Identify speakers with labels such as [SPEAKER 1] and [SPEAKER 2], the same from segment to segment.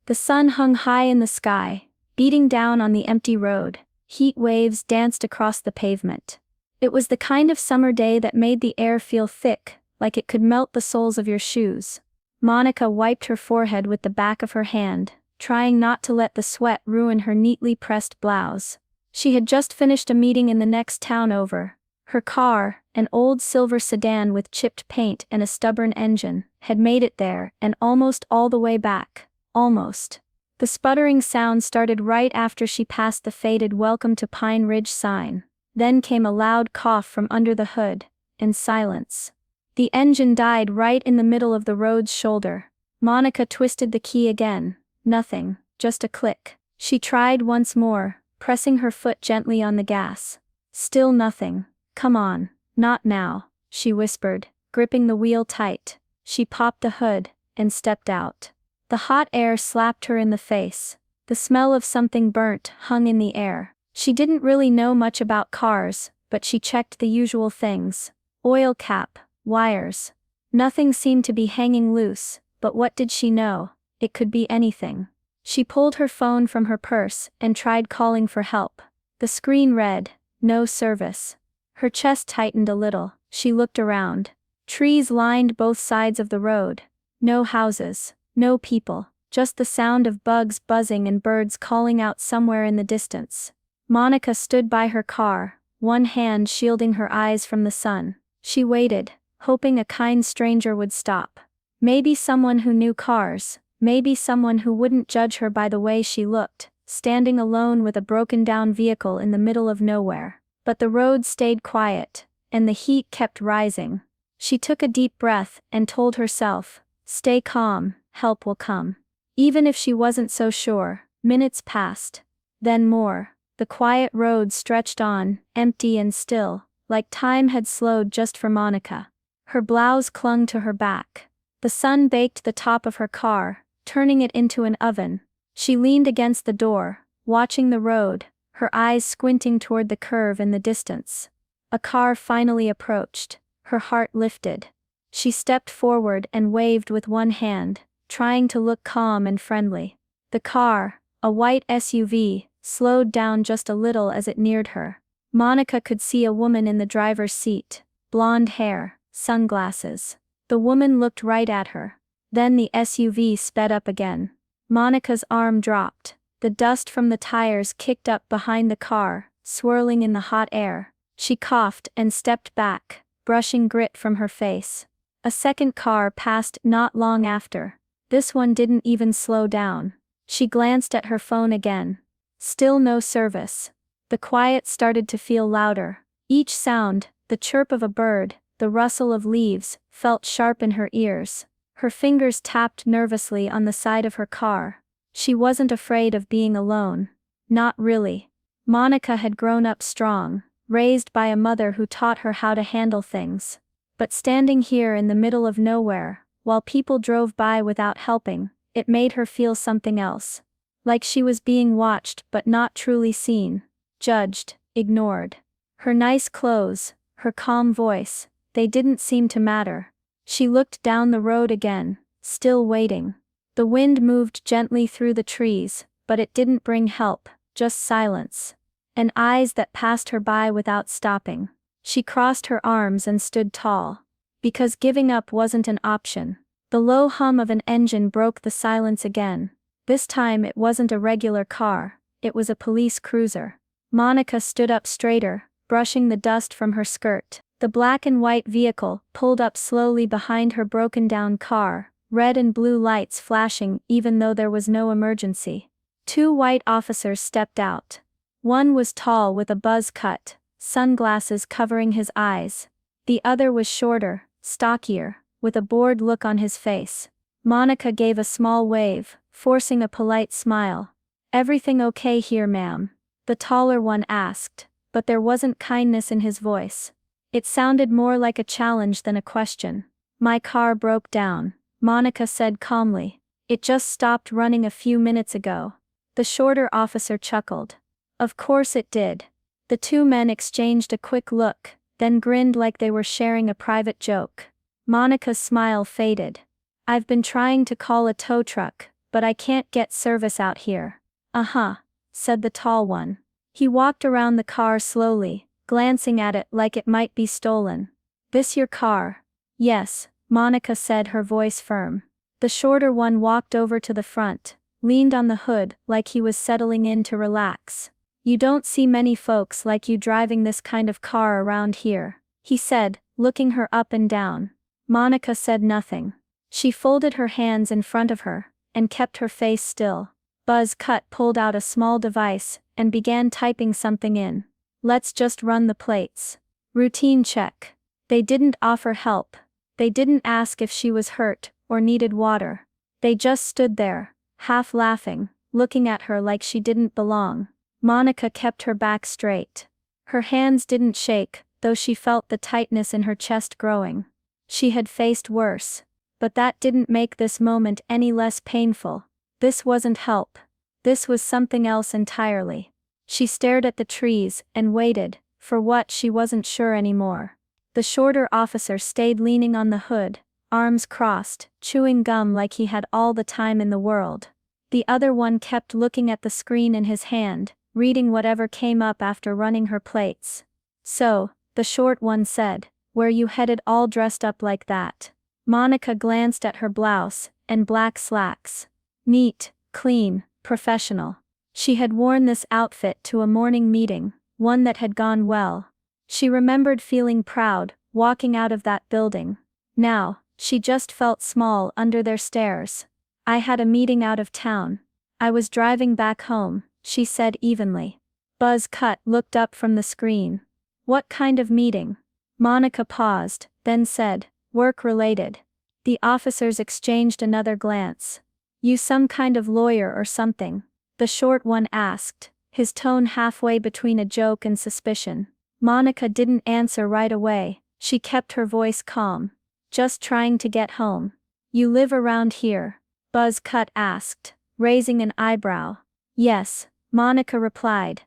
[SPEAKER 1] The sun hung high in the sky, beating down on the empty road. Heat waves danced across the pavement. It was the kind of summer day that made the air feel thick, like it could melt the soles of your shoes. Monica wiped her forehead with the back of her hand, trying not to let the sweat ruin her neatly pressed blouse. She had just finished a meeting in the next town over. Her car, an old silver sedan with chipped paint and a stubborn engine, had made it there and almost all the way back. Almost. The sputtering sound started right after she passed the faded "Welcome to Pine Ridge" sign. Then came a loud cough from under the hood, and silence. The engine died right in the middle of the road's shoulder. Monica twisted the key again. Nothing, just a click. She tried once more, pressing her foot gently on the gas. Still nothing. "Come on, not now," she whispered, gripping the wheel tight. She popped the hood, and stepped out. The hot air slapped her in the face. The smell of something burnt hung in the air. She didn't really know much about cars, but she checked the usual things. Oil cap, wires. Nothing seemed to be hanging loose, but what did she know? It could be anything. She pulled her phone from her purse and tried calling for help. The screen read, "No service." Her chest tightened a little. She looked around. Trees lined both sides of the road. No houses, no people, just the sound of bugs buzzing and birds calling out somewhere in the distance. Monica stood by her car, one hand shielding her eyes from the sun. She waited, hoping a kind stranger would stop. Maybe someone who knew cars, maybe someone who wouldn't judge her by the way she looked, standing alone with a broken-down vehicle in the middle of nowhere. But the road stayed quiet, and the heat kept rising. She took a deep breath and told herself, "Stay calm, help will come." Even if she wasn't so sure, minutes passed. Then more. The quiet road stretched on, empty and still, like time had slowed just for Monica. Her blouse clung to her back. The sun baked the top of her car, turning it into an oven. She leaned against the door, watching the road, her eyes squinting toward the curve in the distance. A car finally approached. Her heart lifted. She stepped forward and waved with one hand, trying to look calm and friendly. The car, a white SUV, slowed down just a little as it neared her. Monica could see a woman in the driver's seat, blonde hair, sunglasses. The woman looked right at her. Then the SUV sped up again. Monica's arm dropped. The dust from the tires kicked up behind the car, swirling in the hot air. She coughed and stepped back, brushing grit from her face. A second car passed not long after. This one didn't even slow down. She glanced at her phone again. Still no service. The quiet started to feel louder. Each sound, the chirp of a bird, the rustle of leaves, felt sharp in her ears. Her fingers tapped nervously on the side of her car. She wasn't afraid of being alone. Not really. Monica had grown up strong, raised by a mother who taught her how to handle things. But standing here in the middle of nowhere, while people drove by without helping, it made her feel something else. Like she was being watched but not truly seen. Judged, ignored. Her nice clothes, her calm voice, they didn't seem to matter. She looked down the road again, still waiting. The wind moved gently through the trees, but it didn't bring help, just silence. And eyes that passed her by without stopping. She crossed her arms and stood tall. Because giving up wasn't an option. The low hum of an engine broke the silence again. This time it wasn't a regular car, it was a police cruiser. Monica stood up straighter, brushing the dust from her skirt. The black and white vehicle pulled up slowly behind her broken-down car, red and blue lights flashing even though there was no emergency. Two white officers stepped out. One was tall with a buzz cut, sunglasses covering his eyes. The other was shorter, stockier, with a bored look on his face. Monica gave a small wave, forcing a polite smile. "Everything okay here, ma'am?" the taller one asked, but there wasn't kindness in his voice. It sounded more like a challenge than a question. "My car broke down," Monica said calmly. "It just stopped running a few minutes ago." The shorter officer chuckled. "Of course it did." The two men exchanged a quick look, then grinned like they were sharing a private joke. Monica's smile faded. "I've been trying to call a tow truck, but I can't get service out here. Uh-huh, said the tall one. He walked around the car slowly, glancing at it like it might be stolen. This your car? Yes, Monica said, her voice firm. The shorter one walked over to the front, leaned on the hood like he was settling in to relax. You don't see many folks like you driving this kind of car around here, he said, looking her up and down. Monica said nothing. She folded her hands in front of her, and kept her face still. Buzz Cut pulled out a small device, and began typing something in. Let's just run the plates. Routine check. They didn't offer help. They didn't ask if she was hurt, or needed water. They just stood there, half laughing, looking at her like she didn't belong. Monica kept her back straight. Her hands didn't shake, though she felt the tightness in her chest growing. She had faced worse. But that didn't make this moment any less painful. This wasn't help. This was something else entirely. She stared at the trees, and waited, for what she wasn't sure anymore. The shorter officer stayed leaning on the hood, arms crossed, chewing gum like he had all the time in the world. The other one kept looking at the screen in his hand, reading whatever came up after running her plates. So, the short one said, where you headed all dressed up like that? Monica glanced at her blouse, and black slacks. Neat, clean, professional. She had worn this outfit to a morning meeting, one that had gone well. She remembered feeling proud, walking out of that building. Now, she just felt small under their stares. I had a meeting out of town. I was driving back home, she said evenly. Buzz Cut looked up from the screen. What kind of meeting? Monica paused, then said, work-related. The officers exchanged another glance. You some kind of lawyer or something? The short one asked, his tone halfway between a joke and suspicion. Monica didn't answer right away. She kept her voice calm. Just trying to get home. You live around here? Buzz Cut asked, raising an eyebrow. Yes, Monica replied.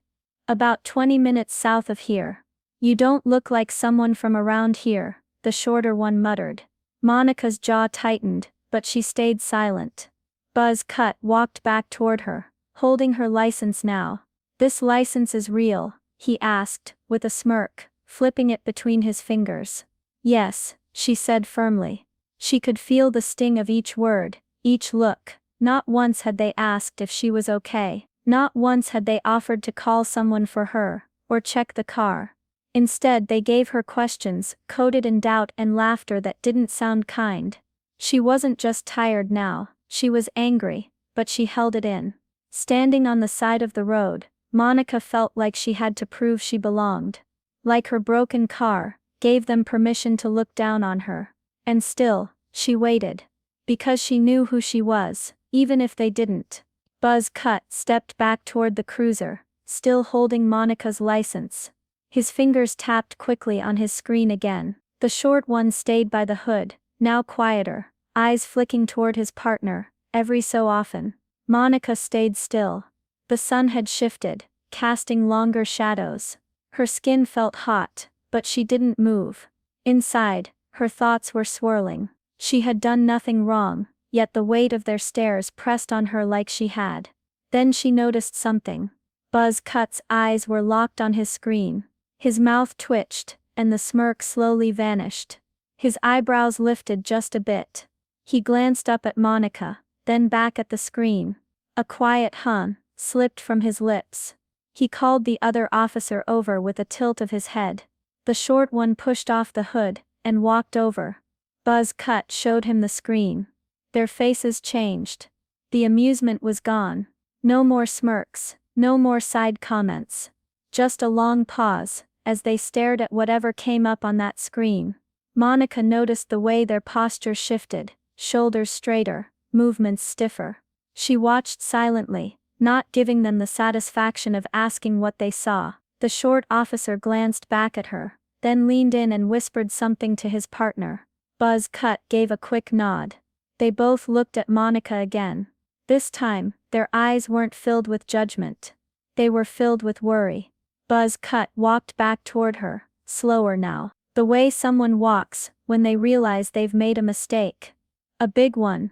[SPEAKER 1] About 20 minutes south of here. You don't look like someone from around here, the shorter one muttered. Monica's jaw tightened, but she stayed silent. Buzz Cut walked back toward her, holding her license now. This license is real, he asked, with a smirk, flipping it between his fingers. Yes, she said firmly. She could feel the sting of each word, each look. Not once had they asked if she was okay. Not once had they offered to call someone for her, or check the car. Instead they gave her questions, coated in doubt and laughter that didn't sound kind. She wasn't just tired now, she was angry, but she held it in. Standing on the side of the road, Monica felt like she had to prove she belonged. Like her broken car, gave them permission to look down on her. And still, she waited. Because she knew who she was, even if they didn't. Buzz Cut stepped back toward the cruiser, still holding Monica's license. His fingers tapped quickly on his screen again. The short one stayed by the hood, now quieter, eyes flicking toward his partner, every so often. Monica stayed still. The sun had shifted, casting longer shadows. Her skin felt hot, but she didn't move. Inside, her thoughts were swirling. She had done nothing wrong, yet the weight of their stares pressed on her like she had. Then she noticed something. Buzz Cut's eyes were locked on his screen. His mouth twitched, and the smirk slowly vanished. His eyebrows lifted just a bit. He glanced up at Monica, then back at the screen. A quiet hum slipped from his lips. He called the other officer over with a tilt of his head. The short one pushed off the hood, and walked over. Buzz Cut showed him the screen. Their faces changed. The amusement was gone. No more smirks, no more side comments. Just a long pause, as they stared at whatever came up on that screen. Monica noticed the way their posture shifted, shoulders straighter, movements stiffer. She watched silently, not giving them the satisfaction of asking what they saw. The short officer glanced back at her, then leaned in and whispered something to his partner. Buzz Cut gave a quick nod. They both looked at Monica again. This time, their eyes weren't filled with judgment. They were filled with worry. Buzz Cut walked back toward her, slower now. The way someone walks, when they realize they've made a mistake. A big one.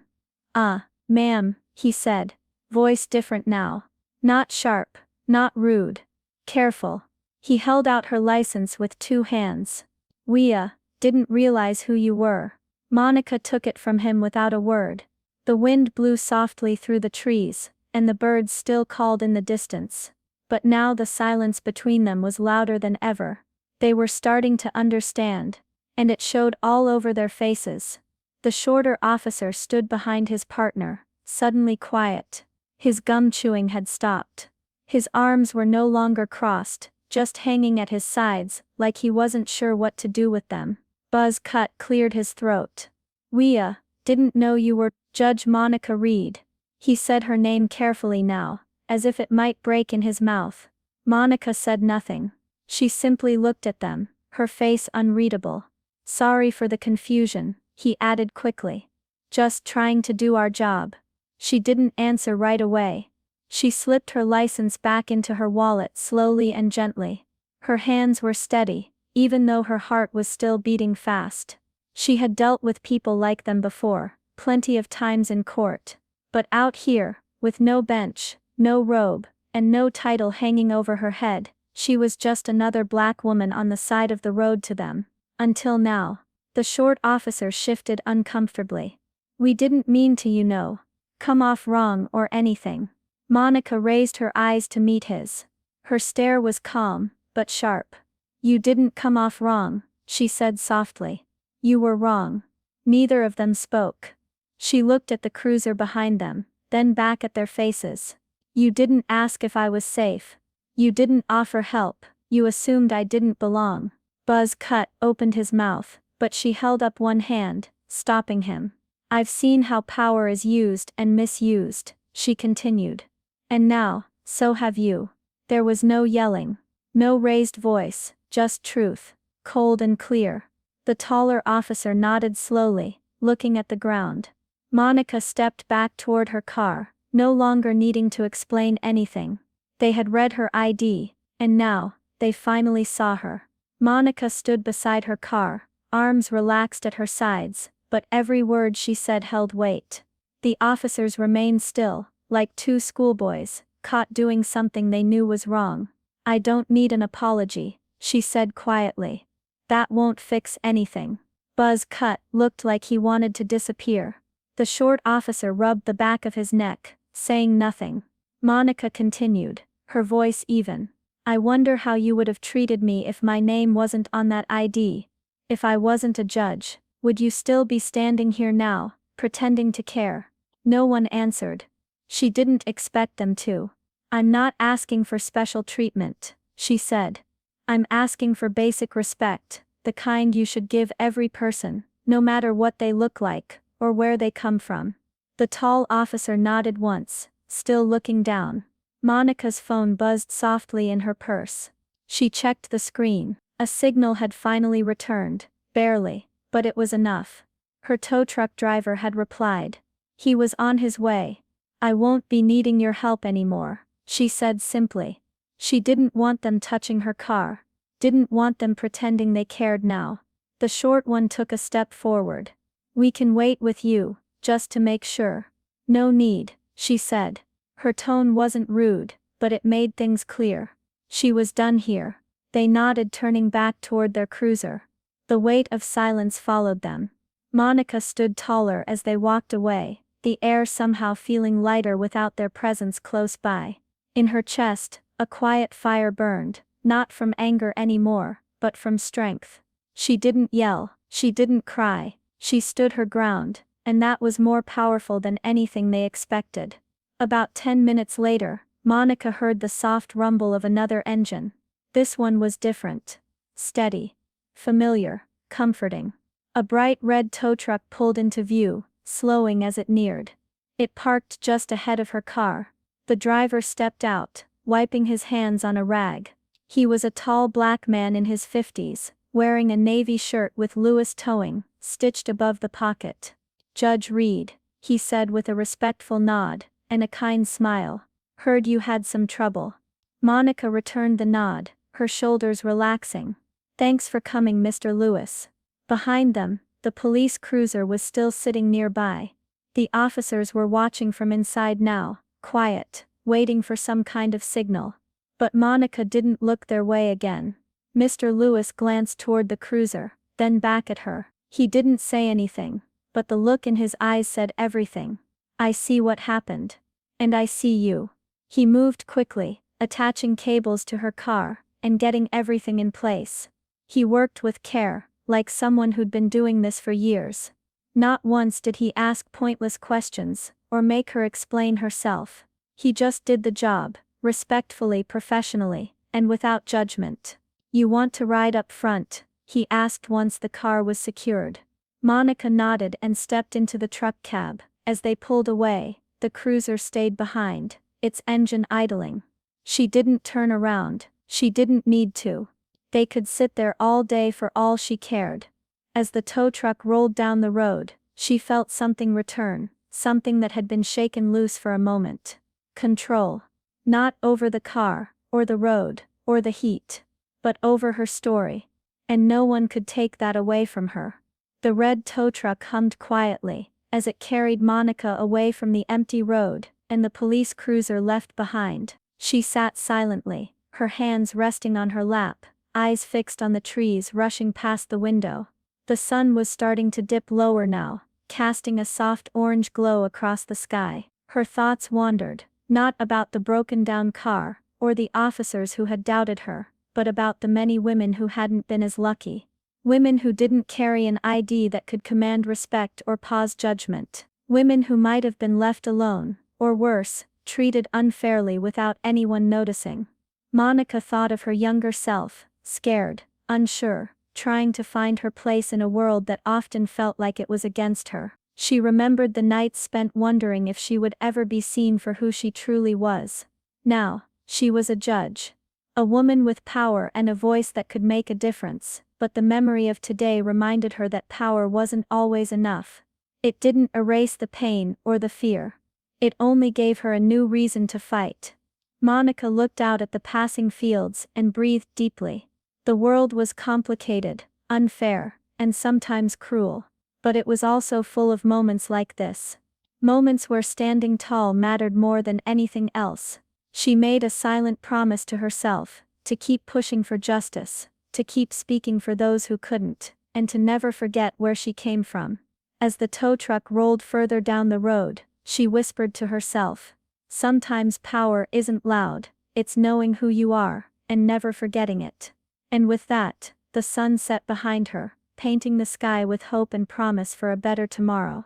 [SPEAKER 1] Ma'am, he said. Voice different now. Not sharp, not rude. Careful. He held out her license with 2 hands. "We didn't realize who you were." Monica took it from him without a word. The wind blew softly through the trees, and the birds still called in the distance. But now the silence between them was louder than ever. They were starting to understand, and it showed all over their faces. The shorter officer stood behind his partner, suddenly quiet. His gum chewing had stopped. His arms were no longer crossed, just hanging at his sides, like he wasn't sure what to do with them. Buzz Cut cleared his throat. "We didn't know you were Judge Monica Reed." He said her name carefully now, as if it might break in his mouth. Monica said nothing. She simply looked at them, her face unreadable. "Sorry for the confusion," he added quickly. "Just trying to do our job." She didn't answer right away. She slipped her license back into her wallet slowly and gently. Her hands were steady, even though her heart was still beating fast. She had dealt with people like them before, plenty of times in court. But out here, with no bench, no robe, and no title hanging over her head, she was just another black woman on the side of the road to them. Until now. The short officer shifted uncomfortably. "We didn't mean to, come off wrong or anything." Monica raised her eyes to meet his. Her stare was calm, but sharp. "You didn't come off wrong," she said softly. "You were wrong." Neither of them spoke. She looked at the cruiser behind them, then back at their faces. "You didn't ask if I was safe. You didn't offer help, you assumed I didn't belong." Buzz Cut opened his mouth, but she held up one hand, stopping him. "I've seen how power is used and misused," she continued. "And now, so have you." There was no yelling. No raised voice, just truth. Cold and clear. The taller officer nodded slowly, looking at the ground. Monica stepped back toward her car, no longer needing to explain anything. They had read her ID, and now, they finally saw her. Monica stood beside her car, arms relaxed at her sides, but every word she said held weight. The officers remained still, like 2 schoolboys, caught doing something they knew was wrong. "I don't need an apology," she said quietly. "That won't fix anything." Buzz Cut looked like he wanted to disappear. The short officer rubbed the back of his neck, saying nothing. Monica continued, her voice even. "I wonder how you would have treated me if my name wasn't on that ID. If I wasn't a judge, would you still be standing here now, pretending to care?" No one answered. She didn't expect them to. "I'm not asking for special treatment," she said. "I'm asking for basic respect, the kind you should give every person, no matter what they look like, or where they come from." The tall officer nodded once, still looking down. Monica's phone buzzed softly in her purse. She checked the screen. A signal had finally returned, barely, but it was enough. Her tow truck driver had replied. He was on his way. "I won't be needing your help anymore," she said simply. She didn't want them touching her car. Didn't want them pretending they cared now. The short one took a step forward. "We can wait with you, just to make sure." "No need," she said. Her tone wasn't rude, but it made things clear. She was done here. They nodded, turning back toward their cruiser. The weight of silence followed them. Monica stood taller as they walked away, the air somehow feeling lighter without their presence close by. In her chest, a quiet fire burned, not from anger anymore, but from strength. She didn't yell, she didn't cry, she stood her ground, and that was more powerful than anything they expected. About 10 minutes later, Monica heard the soft rumble of another engine. This one was different. Steady. Familiar. Comforting. A bright red tow truck pulled into view, slowing as it neared. It parked just ahead of her car. The driver stepped out, wiping his hands on a rag. He was a tall black man in his 50s, wearing a navy shirt with Lewis Towing stitched above the pocket. "Judge Reed," he said with a respectful nod and a kind smile. "Heard you had some trouble." Monica returned the nod, her shoulders relaxing. "Thanks for coming, Mr. Lewis." Behind them, the police cruiser was still sitting nearby. The officers were watching from inside now, quiet, waiting for some kind of signal. But Monica didn't look their way again. Mr. Lewis glanced toward the cruiser, then back at her. He didn't say anything, but the look in his eyes said everything. I see what happened. And I see you. He moved quickly, attaching cables to her car, and getting everything in place. He worked with care, like someone who'd been doing this for years. Not once did he ask pointless questions, or make her explain herself. He just did the job, respectfully, professionally, and without judgment. You want to ride up front? He asked once the car was secured. Monica nodded and stepped into the truck cab. As they pulled away, the cruiser stayed behind, its engine idling. She didn't turn around, she didn't need to. They could sit there all day for all she cared. As the tow truck rolled down the road, she felt something return, something that had been shaken loose for a moment. Control. Not over the car, or the road, or the heat, but over her story. And no one could take that away from her. The red tow truck hummed quietly, as it carried Monica away from the empty road, and the police cruiser left behind. She sat silently, her hands resting on her lap, eyes fixed on the trees rushing past the window. The sun was starting to dip lower now, casting a soft orange glow across the sky. Her thoughts wandered, not about the broken-down car, or the officers who had doubted her, but about the many women who hadn't been as lucky. Women who didn't carry an ID that could command respect or pause judgment. Women who might have been left alone, or worse, treated unfairly without anyone noticing. Monica thought of her younger self, scared, unsure, trying to find her place in a world that often felt like it was against her. She remembered the nights spent wondering if she would ever be seen for who she truly was. Now, she was a judge. A woman with power and a voice that could make a difference, but the memory of today reminded her that power wasn't always enough. It didn't erase the pain or the fear. It only gave her a new reason to fight. Monica looked out at the passing fields and breathed deeply. The world was complicated, unfair, and sometimes cruel. But it was also full of moments like this. Moments where standing tall mattered more than anything else. She made a silent promise to herself, to keep pushing for justice, to keep speaking for those who couldn't, and to never forget where she came from. As the tow truck rolled further down the road, she whispered to herself, "Sometimes power isn't loud, it's knowing who you are, and never forgetting it." And with that, the sun set behind her, painting the sky with hope and promise for a better tomorrow.